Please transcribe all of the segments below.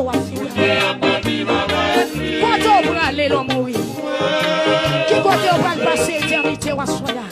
ou à vivre. Quand on va aller l'homme mourir, qui côté on va passer l'éternité ou à soya.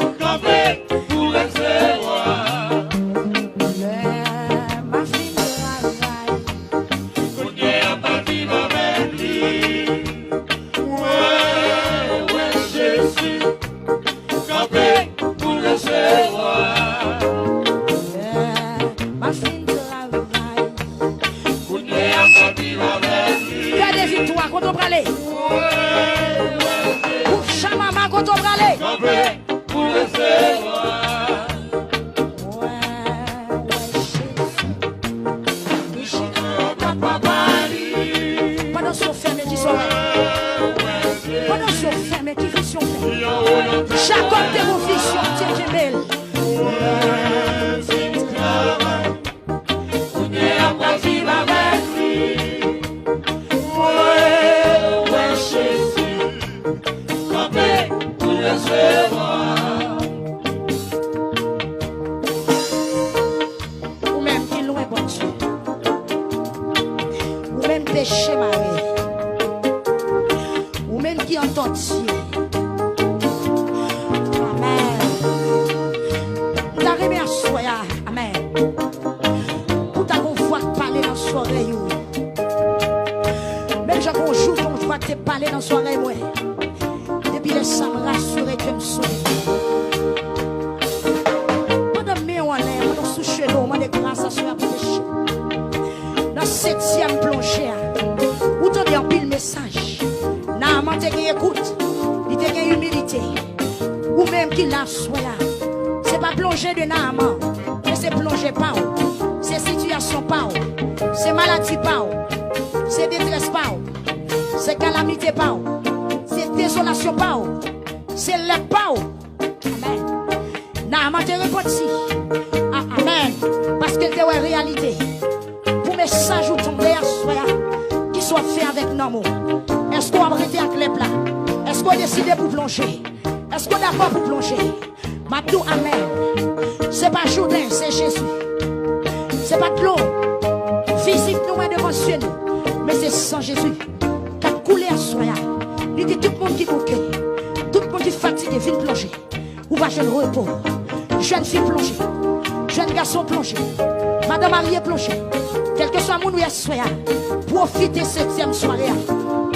Profitez septième soirée.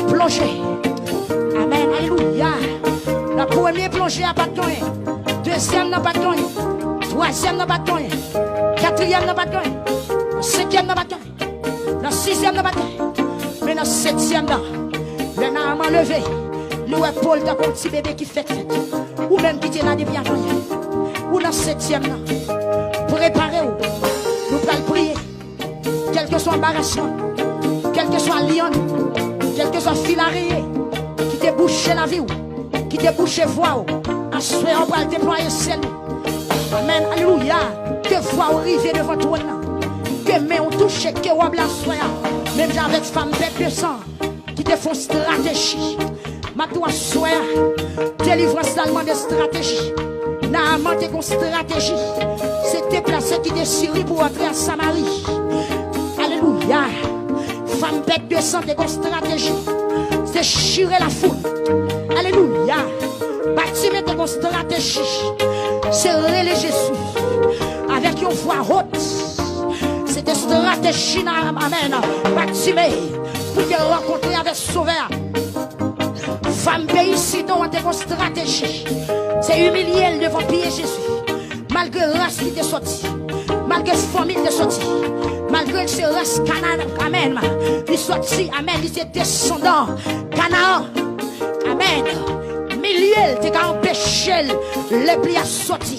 Plongez. Amen. Alléluia. La première plongée à bâton. Deuxième dans bâton. Troisième dans bâton. Quatrième dans bâton. Cinquième dans bâton. La sixième dans bâton. Mais la septième dans. Le nom enlevé. Nous Paul dans un petit bébé qui fait fête. Ou même qui est là depuis avant. Ou la septième dans. Préparez-vous. Nous allons prier. Quel que soit l'embarrassement. Quel que soit lion, quel que soit filaré, qui te bouché la vie, qui te bouché voix, en souhait on va le déployer celle. Amen, alléluia. Que voix arriver devant toi, que main on touche, que on la soya. Même avec femme bête de sang, qui te font stratégie. Ma toi soya, délivrance d'allemand de stratégie. Naaman te une stratégie. C'était placé qui te Syrie pour entrer à Samarie. Alléluia. Femme bête de sang, de stratégie. C'est chirer la foule. Alléluia. Bâtiment de stratégie. C'est relayer Jésus. Avec une voix haute. C'est des stratégies. Amen. Bâtiment. Pour te rencontrer avec Sauveur. Femme pays ici, donc, de stratégie. C'est humilier devant piller Jésus. Malgré race qui t'est sorti. Malgré famille qui t'est sorti. Malgré que c'est race Canaan, amen. Il sorti, amen. Il est descendant. Canaan, amen. Milieu, t'es qu'à empêcher les plis à sortir.